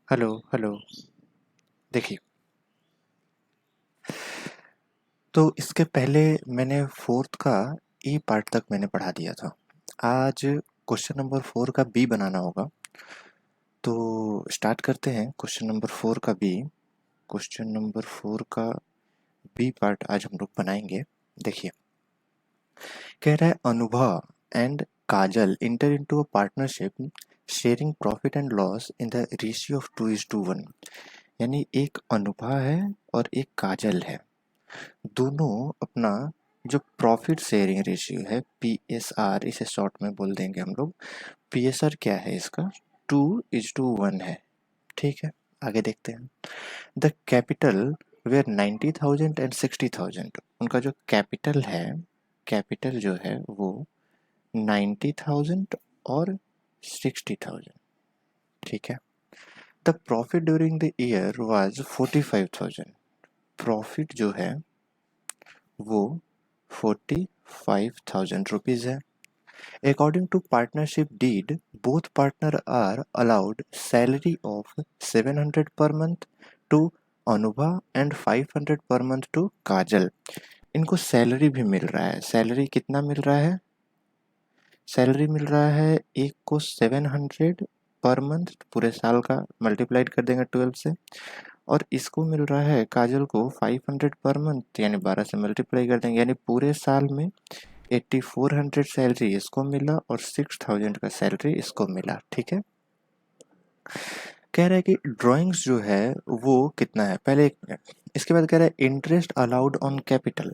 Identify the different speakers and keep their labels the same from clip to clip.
Speaker 1: Hello hello. देखिए, तो इसके पहले मैंने फोर्थ का ई पार्ट तक मैंने पढ़ा दिया था। आज क्वेश्चन नंबर 4 का बी बनाना होगा। तो स्टार्ट करते हैं क्वेश्चन नंबर 4 का बी। क्वेश्चन नंबर 4 का बी पार्ट आज हम लोग बनाएंगे। देखिए, कह रहा है अनुभव and Kajal inter into a partnership sharing profit and loss in the ratio of 2:1। यानी एक अनुभव है और एक काजल है, दोनों अपना जो प्रॉफिट शेयरिंग रेशियो है पीएसआर, इसे शॉर्ट में बोल देंगे हम लोग। पीएसआर क्या है इसका? 2:1 है। ठीक है, आगे देखते हैं। The capital were 90,000 and 60,000। उनका जो कैपिटल है, कैपिटल जो है वो 90,000 और 60,000। ठीक है। The profit during the year was 45,000। Profit जो है वो 45,000 रुपीज है। According to partnership deed, both partner are allowed salary of 700 per month to Anubha and 500 per month to काजल। इनको सैलरी भी मिल रहा है। सैलरी कितना मिल रहा है? सैलरी मिल रहा है एक को 700 पर मंथ, पूरे साल का मल्टीप्लाइड कर देंगे 12 से। और इसको मिल रहा है काजल को 500 पर मंथ, यानी 12 से मल्टीप्लाई कर देंगे, यानी पूरे साल में 8400 सैलरी इसको मिला और 6000 का सैलरी इसको मिला। ठीक है। कह रहा है कि ड्राइंग्स जो है वो कितना है, पहले एक मिनट। इसके बाद कह रहा है इंटरेस्ट अलाउड ऑन कैपिटल,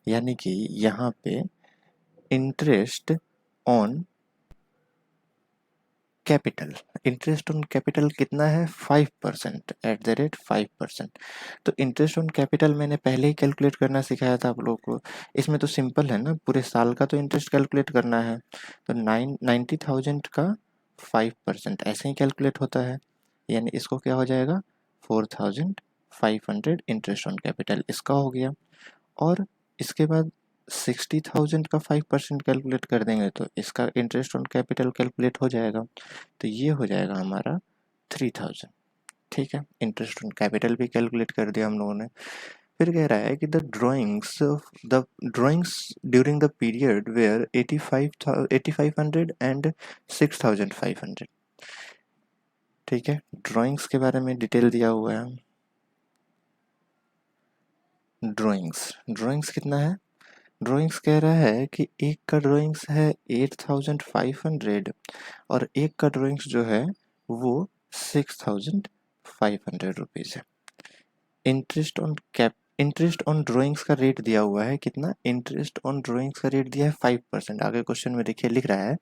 Speaker 1: यानी कि यहाँ पे interest on capital, interest on capital कितना है? 5%, एट द रेट 5%। तो इंटरेस्ट ऑन कैपिटल मैंने पहले ही कैलकुलेट करना सिखाया था आप लोगों को। इसमें तो सिंपल है ना, पूरे साल का तो इंटरेस्ट कैलकुलेट करना है। तो 90,000 का 5% ऐसे ही कैलकुलेट होता है, यानी इसको क्या हो जाएगा? 4,500 इंटरेस्ट ऑन कैपिटल इसका हो गया। और इसके बाद 60,000 का 5% कैलकुलेट कर देंगे तो इसका इंटरेस्ट ऑन कैपिटल कैलकुलेट हो जाएगा। तो ये हो जाएगा हमारा 3,000। ठीक है, इंटरेस्ट ऑन कैपिटल भी कैलकुलेट कर दिया हम लोगों ने। फिर कह रहा है कि the drawings during the period were 8500 and 6500। ठीक है, ड्राइंग्स के बारे में डिटेल दिया हुआ है। ड्राइंग्स कितना है? ड्राइंग्स कह रहा है कि एक का ड्राइंग्स है 8500 और एक का ड्राइंग्स जो है वो 6500 रुपीज है। इंटरेस्ट ऑन ड्राइंग्स का रेट दिया हुआ है कितना? इंटरेस्ट ऑन ड्राइंग्स का रेट दिया है 5%। आगे क्वेश्चन में देखिए लिख रहा है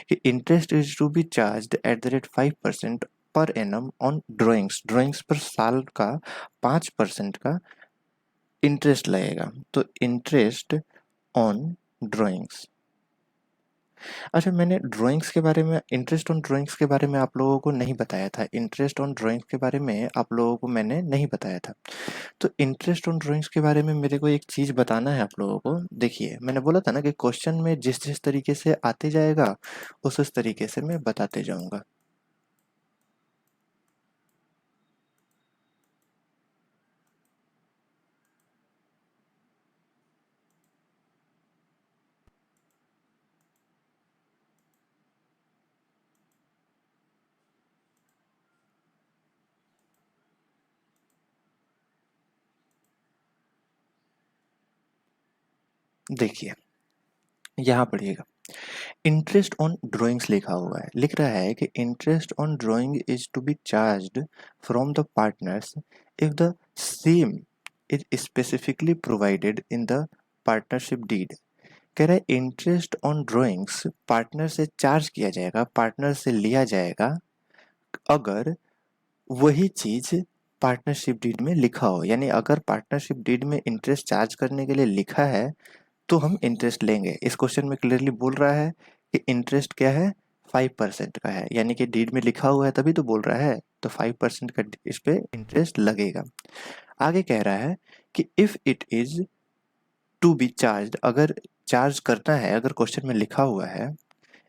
Speaker 1: कि interest is to be charged at the rate 5% per annum on drawings पर साल का 5% का इंटरेस्ट लगेगा। तो इंटरेस्ट ऑन ड्राइंग्स। अच्छा, मैंने ड्राइंग्स के बारे में, इंटरेस्ट ऑन ड्राइंग्स के बारे में आप लोगों को नहीं बताया था। इंटरेस्ट ऑन ड्राइंग्स के बारे में आप लोगों को मैंने नहीं बताया था। तो इंटरेस्ट ऑन ड्राइंग्स के बारे में मेरे को एक चीज़ बताना है आप लोगों को। देखिए, मैंने बोला था ना कि क्वेश्चन में जिस जिस तरीके से आते जाएगा उस तरीके से मैं बताते जाऊंगा। देखिए, यहाँ पढ़िएगा, इंटरेस्ट ऑन ड्राइंग्स लिखा हुआ है। लिख रहा है कि interest on drawing is to be charged from the partners if the same is specifically provided in the partnership deed. कह रहा है इंटरेस्ट ऑन ड्राइंग्स पार्टनर से चार्ज किया जाएगा, पार्टनर से लिया जाएगा अगर वही चीज पार्टनरशिप डीड में लिखा हो। यानी अगर पार्टनरशिप डीड में इंटरेस्ट चार्ज करने के लिए लिखा है तो हम इंटरेस्ट लेंगे। इस क्वेश्चन में क्लियरली बोल रहा है कि इंटरेस्ट क्या है? 5% का है, यानी कि डीड में लिखा हुआ है तभी तो बोल रहा है। तो 5% का इस पे इंटरेस्ट लगेगा। आगे कह रहा है कि if it is to be charge, अगर चार्ज करना है, अगर क्वेश्चन में लिखा हुआ है,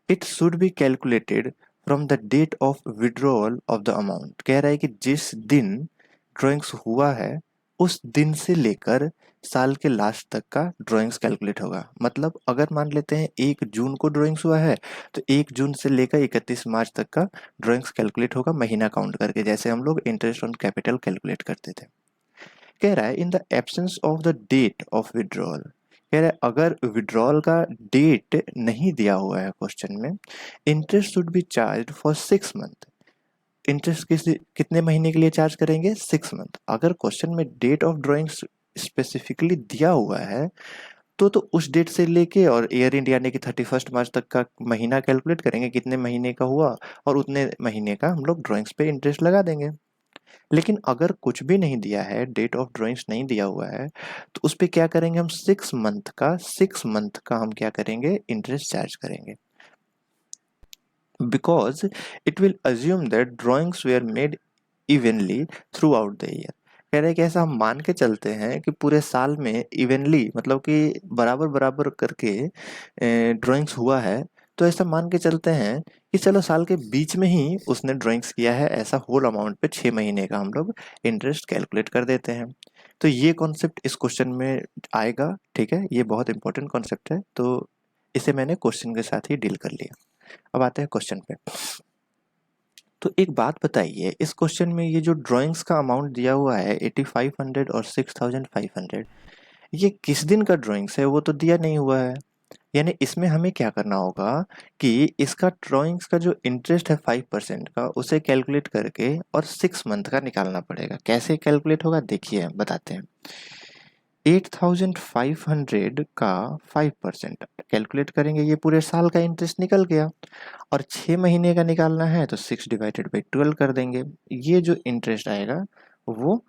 Speaker 1: it should be calculated from the date of withdrawal of the amount. कह रहा है कि जिस दिन ड्राइंग्स हुआ है उस दिन से लेकर साल के लास्ट तक का ड्राइंग्स कैलकुलेट होगा। मतलब अगर मान लेते हैं 1 जून को ड्राइंग्स हुआ है तो 1 जून से लेकर 31 मार्च तक का ड्राइंग्स कैलकुलेट होगा महीना काउंट करके, जैसे हम लोग इंटरेस्ट ऑन कैपिटल कैलकुलेट करते थे। कह रहा है in the absence of the date of withdrawal. कह रहा है अगर विड्रॉल का डेट नहीं दिया हुआ है क्वेश्चन में, interest should be charge for 6 month. Interest कितने महीने के लिए चार्ज करेंगे? 6 मंथ। अगर क्वेश्चन में डेट ऑफ ड्राइंग स्पेसिफिकली दिया हुआ है तो उस डेट से लेके और ईयर इंड यानी कि 31 मार्च तक का महीना कैलकुलेट करेंगे कितने महीने का हुआ, और उतने महीने का हम लोग ड्राइंग्स पे इंटरेस्ट लगा देंगे। लेकिन अगर कुछ भी नहीं दिया है, डेट ऑफ ड्राइंग्स नहीं दिया हुआ है, तो उस पे क्या करेंगे हम? 6 मंथ का हम क्या करेंगे? इंटरेस्ट चार्ज करेंगे। Because it will assume that drawings were made evenly through out the year. कह रहे हैं कि ऐसा हम मान के चलते हैं कि पूरे साल में इवनली मतलब कि बराबर बराबर करके ड्राइंग्स हुआ है। तो ऐसा मान के चलते हैं कि चलो साल के बीच में ही उसने ड्राइंग्स किया है, ऐसा होल अमाउंट पे 6 महीने का हम लोग इंटरेस्ट कैलकुलेट कर देते हैं। तो ये कॉन्सेप्ट इस क्वेश्चन में आएगा। ठीक है, ये बहुत इंपॉर्टेंट कॉन्सेप्ट है, तो इसे मैंने क्वेश्चन के साथ ही डील कर लिया। अब आते हैं क्वेश्चन पे। तो एक बात बताइए, इस क्वेश्चन में ये जो ड्राइंग्स का अमाउंट दिया हुआ है 8500 और 6500, ये किस दिन का ड्राइंग्स है? वो तो दिया नहीं हुआ है। यानी इसमें हमें क्या करना होगा कि इसका ड्राइंग्स का जो इंटरेस्ट है 5% का, उसे कैलकुलेट करके और 6 मंथ का निकालना पड़ेगा। कैसे कैलकुलेट होगा देखिए, बताते हैं। 8500 का 5% कैलकुलेट करेंगे, ये पूरे साल का इंटरेस्ट निकल गया। और 6 महीने का निकालना है तो 6/12 कर देंगे। ये जो इंटरेस्ट आएगा वो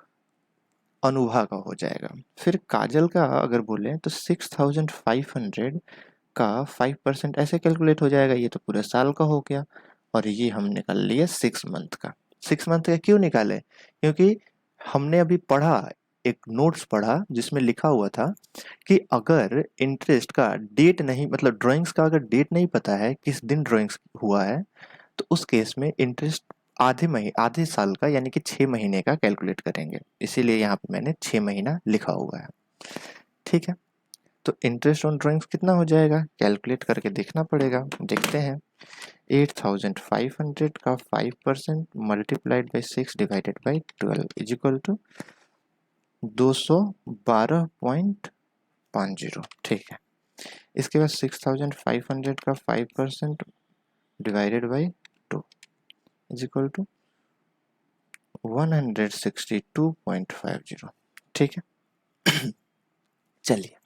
Speaker 1: अनुभा का हो जाएगा। फिर काजल का अगर बोले तो 6500 का 5% ऐसे कैलकुलेट हो जाएगा, ये तो पूरे साल का हो गया। और ये हम निकाल लिए 6 मंथ का। 6 मंथ का क्यों निकाले? क्योंकि हमने अभी पढ़ा, एक नोट्स पढ़ा जिसमें लिखा हुआ था कि अगर इंटरेस्ट का डेट नहीं, मतलब ड्राइंग्स का अगर डेट नहीं पता है किस दिन ड्राइंग्स हुआ है, तो उस केस में इंटरेस्ट आधे साल का यानी कि 6 महीने का कैलकुलेट करेंगे। इसीलिए यहाँ पे मैंने 6 महीना लिखा हुआ है। ठीक है, तो इंटरेस्ट ऑन ड्राइंग्स कितना हो जाएगा? कैलकुलेट करके देखना पड़ेगा, देखते हैं। 8500 का 5% multiplied by 6/12 is equal to 212.50। ठीक है, इसके बाद 6500 का 5% divided by 2 is equal to 162.50। ठीक है चलिए,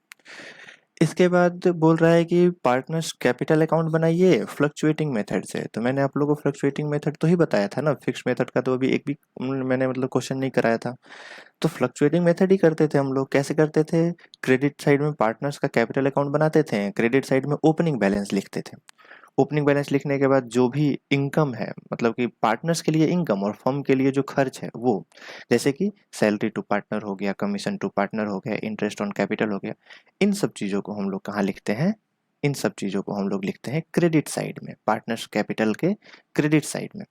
Speaker 1: इसके बाद बोल रहा है कि पार्टनर्स कैपिटल अकाउंट बनाइए फ्लक्चुएटिंग मेथड से। तो मैंने आप लोगों को फ्लक्चुएटिंग मेथड तो ही बताया था ना, फिक्स मेथड का तो अभी एक भी मैंने मतलब क्वेश्चन नहीं कराया था। तो फ्लक्चुएटिंग मेथड ही करते थे हम लोग। कैसे करते थे? क्रेडिट साइड में पार्टनर्स का कैपिटल अकाउंट बनाते थे, क्रेडिट साइड में ओपनिंग बैलेंस लिखते थे। ओपनिंग बैलेंस लिखने के बाद जो भी इनकम है, मतलब कि पार्टनर्स के लिए इनकम और फर्म के लिए जो खर्च है वो, जैसे कि सैलरी टू पार्टनर हो गया, कमीशन टू पार्टनर हो गया, इंटरेस्ट ऑन कैपिटल हो गया, इन सब चीज़ों को हम लोग कहाँ लिखते हैं? इन सब चीज़ों को हम लोग लिखते हैं क्रेडिट साइड में, पार्टनर्स कैपिटल के क्रेडिट साइड में।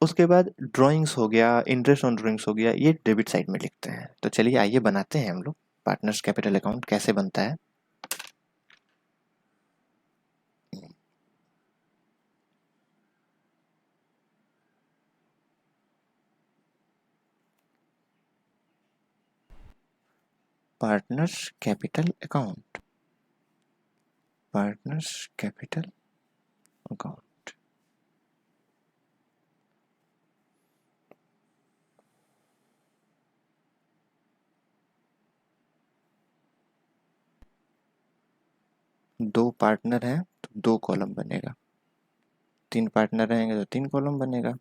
Speaker 1: उसके बाद ड्राइंग्स हो गया, इंटरेस्ट ऑन ड्राइंग्स हो गया, ये डेबिट साइड में लिखते हैं। तो चलिए आइए बनाते हैं हम लोग पार्टनर्स कैपिटल अकाउंट कैसे बनता है। Partners capital account, partners capital account. दो पार्टनर हैं तो 2 कॉलम बनेगा, 3 पार्टनर रहेंगे तो 3 कॉलम बनेगा।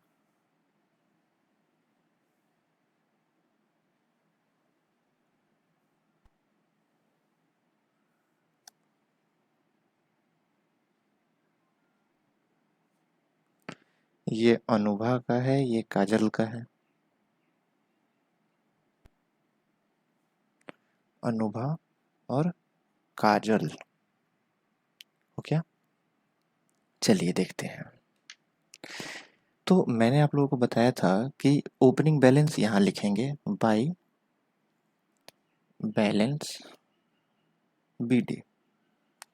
Speaker 1: ये अनुभा का है, ये काजल का है। अनुभा और काजल हो क्या? चलिए देखते हैं। तो मैंने आप लोगों को बताया था कि ओपनिंग बैलेंस यहाँ लिखेंगे बाय बैलेंस BD।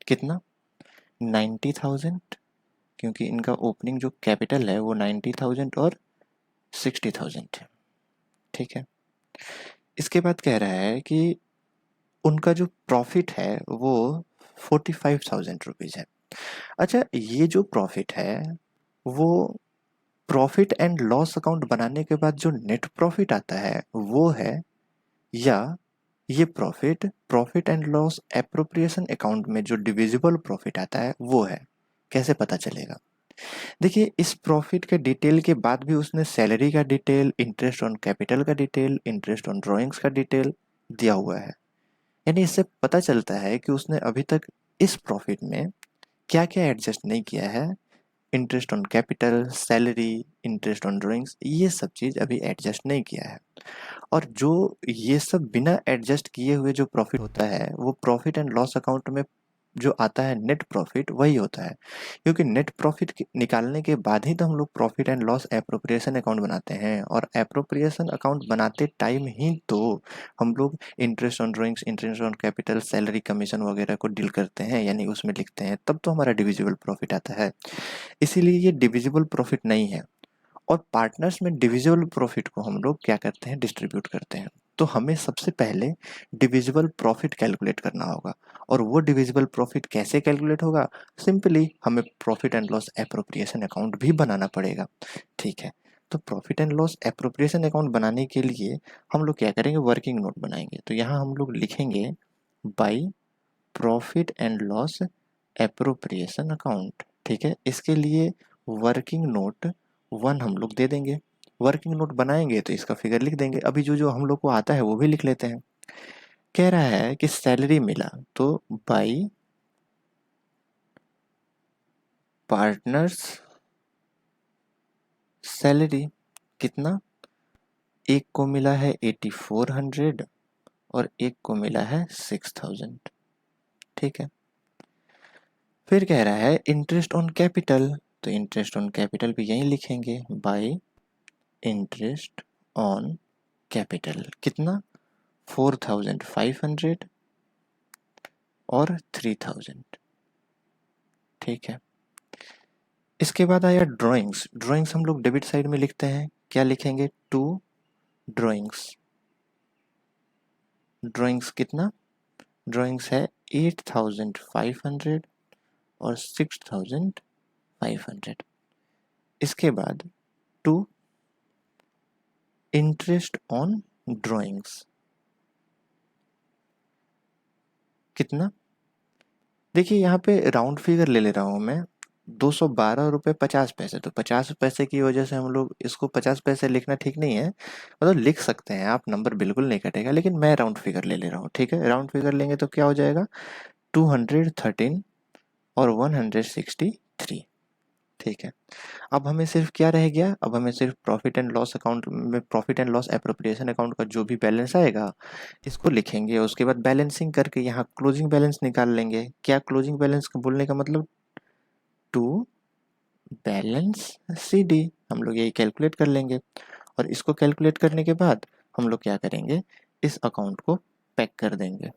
Speaker 1: कितना? 90,000, क्योंकि इनका ओपनिंग जो कैपिटल है वो 90,000 और 60,000 है। ठीक है। इसके बाद कह रहा है कि उनका जो प्रॉफिट है वो 45,000 रुपीज़ है। अच्छा, ये जो प्रॉफिट है वो प्रॉफिट एंड लॉस अकाउंट बनाने के बाद जो नेट प्रॉफिट आता है वो है, या ये profit profit and loss appropriation account में जो डिविजिबल प्रॉफिट आता है वो है? कैसे पता चलेगा? देखिए, इस प्रॉफिट के डिटेल के बाद भी उसने सैलरी का डिटेल, इंटरेस्ट ऑन कैपिटल का डिटेल, इंटरेस्ट ऑन ड्राइंग्स का डिटेल दिया हुआ है। यानी इससे पता चलता है कि उसने अभी तक इस प्रॉफिट में क्या क्या एडजस्ट नहीं किया है। Interest on capital, salary, interest on drawings, ये सब चीज़ अभी एडजस्ट नहीं किया है। और जो ये सब बिना एडजस्ट किए हुए जो प्रॉफिट होता है वो प्रॉफिट एंड लॉस अकाउंट में जो आता है नेट प्रॉफिट, वही होता है। क्योंकि नेट प्रॉफिट निकालने के बाद ही तो हम लोग profit and loss appropriation account बनाते हैं, और एप्रोप्रिएशन अकाउंट बनाते टाइम ही तो हम लोग interest on drawings, interest on capital, salary, commission वगैरह को डील करते हैं, यानी उसमें लिखते हैं, तब तो हमारा डिविजिबल प्रॉफिट आता है। इसीलिए ये डिविजिबल प्रॉफिट नहीं है। और पार्टनर्स में डिविजिबल प्रॉफिट को हम लोग क्या करते हैं? डिस्ट्रीब्यूट करते हैं। तो हमें सबसे पहले डिविजिबल प्रॉफिट कैलकुलेट करना होगा। और वो डिविजिबल प्रॉफिट कैसे कैलकुलेट होगा? सिंपली हमें profit and loss appropriation account भी बनाना पड़ेगा। ठीक है। तो profit and loss appropriation account बनाने के लिए हम लोग क्या करेंगे? वर्किंग नोट बनाएंगे। तो यहाँ हम लोग लिखेंगे by profit and loss appropriation account. ठीक है। इसके लिए वर्किंग नोट 1 हम लोग दे देंगे। वर्किंग नोट बनाएंगे तो इसका फिगर लिख देंगे। अभी जो जो हम लोग को आता है वो भी लिख लेते हैं। कह रहा है कि सैलरी मिला, तो बाय पार्टनर्स सैलरी कितना? एक को मिला है 8400 और एक को मिला है 6000। ठीक है। फिर कह रहा है इंटरेस्ट ऑन कैपिटल, तो इंटरेस्ट ऑन कैपिटल भी यहीं लिखेंगे बाय इंटरेस्ट ऑन कैपिटल कितना? 4500 और 3000। ठीक है। इसके बाद आया ड्राइंग्स। ड्राइंग्स हम लोग डेबिट साइड में लिखते हैं। क्या लिखेंगे? To drawings. ड्राइंग्स कितना? ड्राइंग्स है 8500 और 6500। इसके बाद टू इंटरेस्ट ऑन ड्राइंग्स कितना? देखिए, यहाँ पे राउंड फिगर ले ले रहा हूँ मैं, 212 रुपये 50 पैसे। तो 50 पैसे की वजह से हम लोग इसको 50 पैसे लिखना ठीक नहीं है। मतलब लिख सकते हैं आप, नंबर बिल्कुल नहीं कटेगा, लेकिन मैं राउंड फिगर ले ले रहा हूँ। ठीक है। राउंड फिगर लेंगे तो क्या हो जाएगा? 213 और 163। ठीक है। अब हमें सिर्फ क्या रह गया? अब हमें सिर्फ प्रॉफिट एंड लॉस अकाउंट में profit and loss appropriation account का जो भी बैलेंस आएगा इसको लिखेंगे। उसके बाद बैलेंसिंग करके यहाँ क्लोजिंग बैलेंस निकाल लेंगे। क्या क्लोजिंग बैलेंस बोलने का मतलब? To balance CD। हम लोग यही कैलकुलेट कर लेंगे। और इसको कैलकुलेट करने के बाद हम लोग क्या करेंगे? इस अकाउंट को पैक कर देंगे।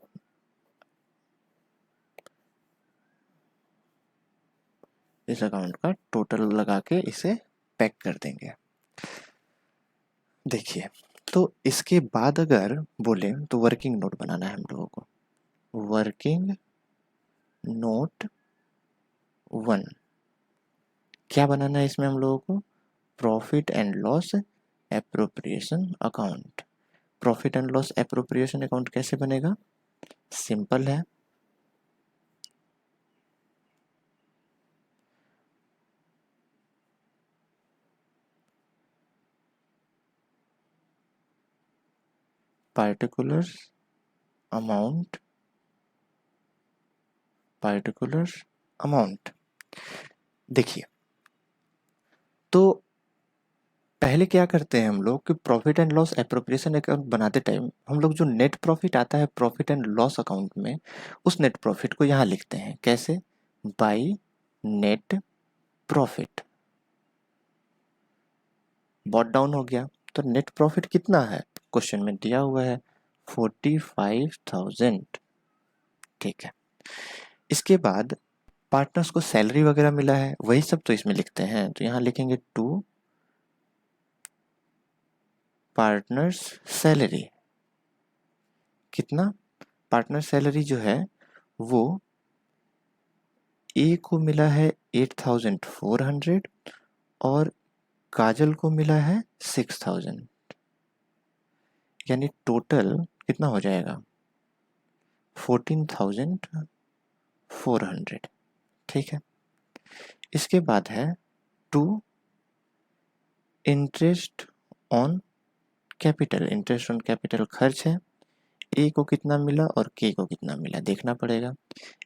Speaker 1: इस अकाउंट का टोटल लगा के इसे पैक कर देंगे। देखिए, तो इसके बाद अगर बोले तो वर्किंग नोट बनाना है हम लोगों को। वर्किंग नोट 1 क्या बनाना है इसमें हम लोगों को? Profit and loss appropriation account. Profit and loss appropriation account कैसे बनेगा? सिंपल है। particular amount, particular amount। देखिए, तो पहले क्या करते हैं हम लोग कि profit and loss appropriation account बनाते टाइम हम लोग जो नेट प्रॉफिट आता है प्रॉफिट एंड लॉस अकाउंट में, उस नेट प्रॉफिट को यहाँ लिखते हैं। कैसे? By net profit. Bot down हो गया। तो नेट प्रॉफिट कितना है क्वेश्चन में दिया हुआ है 45,000। ठीक है, इसके बाद पार्टनर्स को सैलरी वगैरह मिला है, वही सब तो इसमें लिखते हैं। तो यहाँ लिखेंगे टू पार्टनर्स सैलरी। कितना पार्टनर सैलरी जो है वो ए को मिला है 8,400 और काजल को मिला है 6,000, यानी टोटल कितना हो जाएगा 14,400। ठीक है, इसके बाद है to interest on capital. Interest on capital खर्च है, ए को कितना मिला और के को कितना मिला देखना पड़ेगा।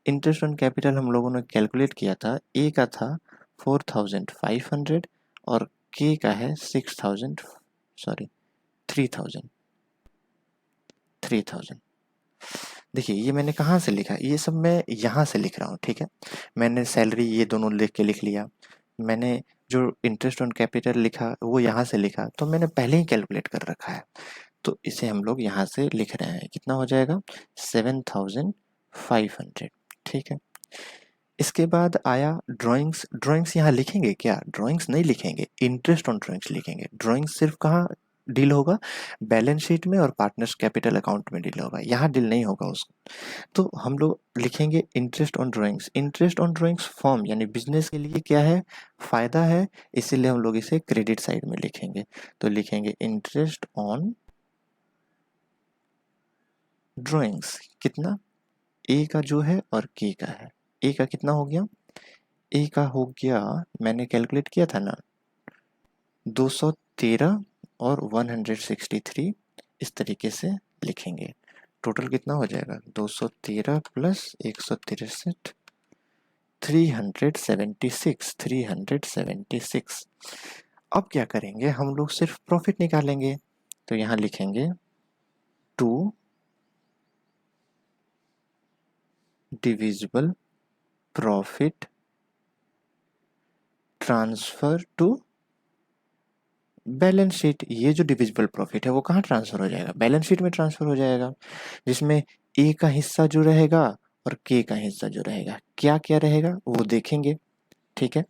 Speaker 1: इंटरेस्ट ऑन कैपिटल हम लोगों ने कैलकुलेट किया था, ए का था 4,500 और के का है 6,000, सॉरी 3,000। देखिए ये मैंने कहाँ से लिखा, ये सब मैं यहाँ से लिख रहा हूँ। ठीक है, मैंने सैलरी ये दोनों लिख लिया, मैंने जो इंटरेस्ट ऑन कैपिटल लिखा वो यहाँ से लिखा, तो मैंने पहले ही कैलकुलेट कर रखा है। तो इसे हम लोग यहाँ से लिख रहे हैं, कितना हो जाएगा 7,500। ठीक है, इसके बाद आया ड्राइंग्स। ड्राइंग्स यहाँ लिखेंगे क्या, ड्राइंग्स नहीं लिखेंगे, इंटरेस्ट ऑन ड्राइंग्स लिखेंगे। ड्राइंग्स सिर्फ कहाँ डील होगा, बैलेंस शीट में और पार्टनर्स कैपिटल अकाउंट में डील होगा, यहाँ डील नहीं होगा उसको। तो हम लोग लिखेंगे interest on drawings. Interest on drawings form यानी बिजनेस के लिए क्या है, फायदा है, इसीलिए हम लोग इसे क्रेडिट साइड में लिखेंगे। तो लिखेंगे इंटरेस्ट ऑन ड्राइंग्स, कितना ए का जो है और के का है। ए का कितना हो गया, ए का हो गया, मैंने कैलकुलेट किया था ना 213 और 163, इस तरीके से लिखेंगे। टोटल कितना हो जाएगा 213 प्लस 163, 376। अब क्या करेंगे हम लोग, सिर्फ प्रॉफिट निकालेंगे। तो यहाँ लिखेंगे to divisible profit transfer to balance sheet. ये जो डिविजिबल प्रॉफिट है वो कहाँ ट्रांसफर हो जाएगा, बैलेंस शीट में ट्रांसफर हो जाएगा, जिसमें ए का हिस्सा जो रहेगा और के का हिस्सा जो रहेगा, क्या क्या रहेगा वो देखेंगे। ठीक है,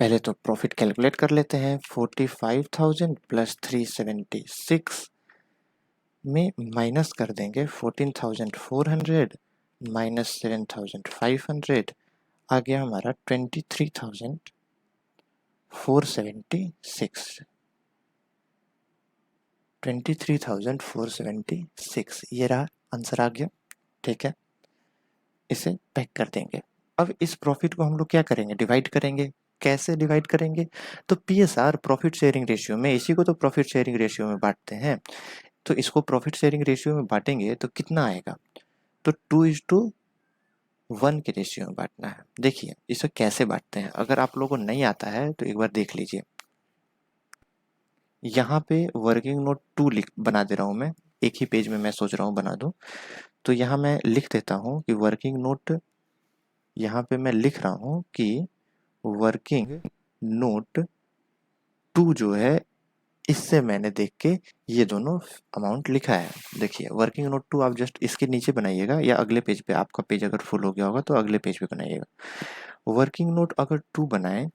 Speaker 1: पहले तो प्रॉफिट कैलकुलेट कर लेते हैं। 45,000 प्लस 376 में माइनस कर देंगे 14,400 माइनस 7,500, आ गया हमारा 23,476। ये रहा आंसर आ गया। ठीक है, इसे पैक कर देंगे। अब इस प्रॉफिट को हम लोग क्या करेंगे, डिवाइड करेंगे। कैसे डिवाइड करेंगे, तो पीएसआर प्रॉफिट शेयरिंग रेशियो में, इसी को तो प्रॉफिट शेयरिंग रेशियो में बांटते हैं। तो इसको प्रॉफिट शेयरिंग रेशियो में बांटेंगे तो कितना आएगा, तो 2:1 के रेशियो में बांटना है। देखिए इसे कैसे बांटते हैं, अगर आप लोगों को नहीं आता है तो एक बार देख लीजिए। यहाँ पे वर्किंग नोट 2 बना दे रहा हूँ मैं, एक ही पेज में मैं सोच रहा हूँ बना दूँ। तो यहाँ मैं लिख देता हूँ कि वर्किंग नोट, यहाँ पे मैं लिख रहा हूँ कि वर्किंग नोट 2 जो है, इससे मैंने देख के ये दोनों अमाउंट लिखा है। देखिए वर्किंग नोट 2 आप जस्ट इसके नीचे बनाइएगा या अगले पेज पे, आपका पेज अगर फुल हो गया होगा तो अगले पेज पे बनाइएगा। वर्किंग नोट अगर 2 बनाए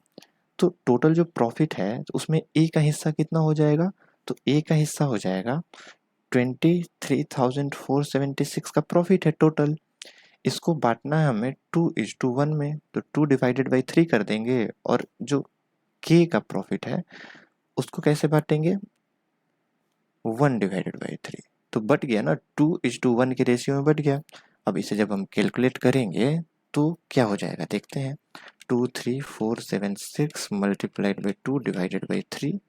Speaker 1: तो टोटल जो प्रॉफिट है तो उसमें ए का हिस्सा कितना हो जाएगा, तो ए का हिस्सा हो जाएगा 23,476 का प्रॉफिट है टोटल। इसको बांटना है हमें 2:1 में, तो 2 डिवाइडेड बाई 3 कर देंगे, और जो के का प्रॉफिट है उसको कैसे बांटेंगे 1 डिवाइडेड बाई 3। तो बट गया ना, 2:1 के रेशियो में बट गया। अब इसे जब हम कैलकुलेट करेंगे तो क्या हो जाएगा देखते हैं। 23476 multiplied by 2 divided by 3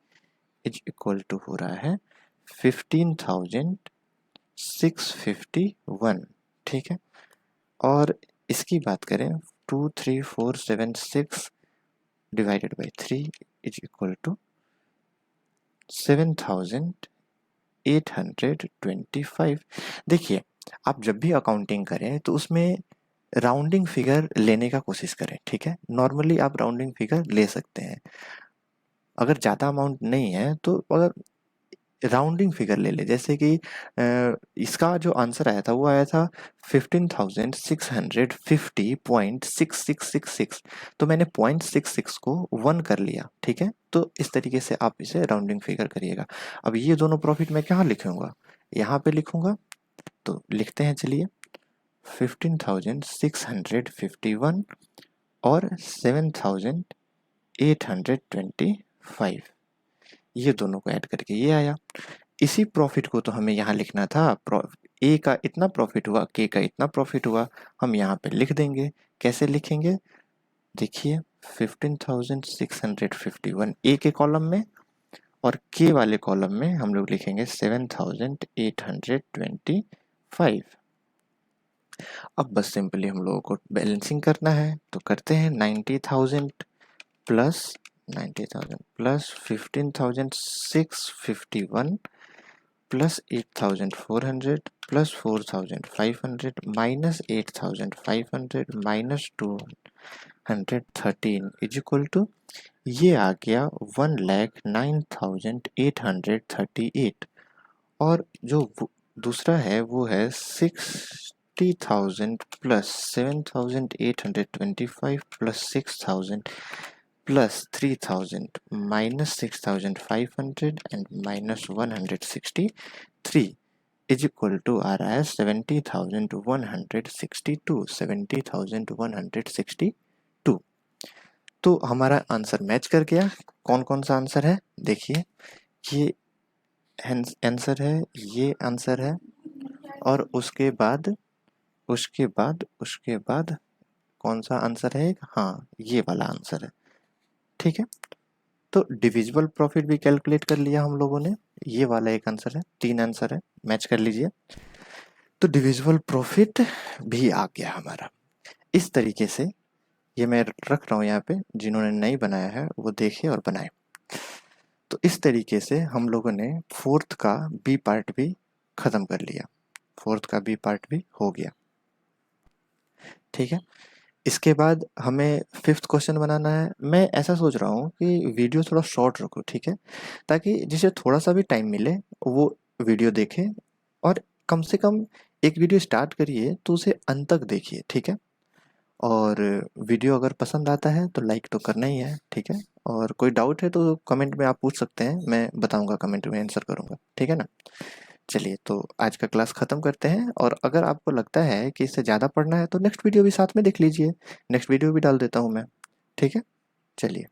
Speaker 1: is equal to हो रहा है 15,651। ठीक है, और इसकी बात करें 23476 divided by 3 is equal to 7,825। देखिए आप जब भी अकाउंटिंग करें तो उसमें राउंडिंग फिगर लेने का कोशिश करें। ठीक है, नॉर्मली आप राउंडिंग फिगर ले सकते हैं, अगर ज़्यादा अमाउंट नहीं है तो अगर राउंडिंग फिगर ले ले, जैसे कि इसका जो आंसर आया था वो आया था 15,650.6666, तो मैंने 0.66 को 1 कर लिया, ठीक है। तो इस तरीके से आप इसे राउंडिंग फिगर करिएगा। अब ये दोनों प्रॉफिट मैं कहाँ लिखूंगा, यहाँ पे लिखूंगा, तो लिखते हैं चलिए 15,651 और 7,825, ये दोनों को ऐड करके ये आया। इसी प्रॉफिट को तो हमें यहाँ लिखना था, ए का इतना प्रॉफिट हुआ, के का इतना प्रॉफिट हुआ, हम यहाँ पे लिख देंगे। कैसे लिखेंगे, देखिए 15,651 ए के कॉलम में, और के वाले कॉलम में हम लोग लिखेंगे 7,825। अब बस सिंपली हम लोगों को बैलेंसिंग करना है, तो करते हैं 90,000 plus 15,651 plus 8,400 plus 4,500 minus 8,500 minus 213 is equal to, ये आ गया 1,09,838। और जो दूसरा है वो है 60,000 plus 7,825 plus 6,000 plus 3,000 minus 6,500 and minus 163 is equal to R as 70,162, 70,162। तो हमारा आंसर मैच कर गया। कौन कौन सा आंसर है, देखिए ये आंसर है, ये आंसर है, और उसके बाद कौन सा आंसर है, हाँ ये वाला आंसर है, ठीक है। तो डिविजिबल प्रॉफिट भी कैलकुलेट कर लिया हम लोगों ने, ये वाला एक आंसर है, 3 आंसर है, मैच कर लीजिए। तो डिविजिबल प्रॉफिट भी आ गया हमारा। इस तरीके से ये मैं रख रहा हूँ यहाँ पे, जिन्होंने नहीं बनाया है वो देखे और बनाए। तो इस तरीके से हम लोगों ने फोर्थ का बी पार्ट भी खत्म कर लिया, फोर्थ का बी पार्ट भी हो गया, ठीक है। इसके बाद हमें फिफ्थ क्वेश्चन बनाना है। मैं ऐसा सोच रहा हूँ कि वीडियो थोड़ा शॉर्ट रखूँ, ठीक है, ताकि जिसे थोड़ा सा भी टाइम मिले वो वीडियो देखे, और कम से कम एक वीडियो स्टार्ट करिए तो उसे अंत तक देखिए, ठीक है। और वीडियो अगर पसंद आता है तो लाइक तो करना ही है, ठीक है। और कोई डाउट है तो कमेंट में आप पूछ सकते हैं, मैं बताऊंगा, कमेंट में आंसर करूंगा, ठीक है ना। चलिए तो आज का क्लास ख़त्म करते हैं, और अगर आपको लगता है कि इससे ज़्यादा पढ़ना है तो नेक्स्ट वीडियो भी साथ में देख लीजिए, नेक्स्ट वीडियो भी डाल देता हूँ मैं, ठीक है। चलिए।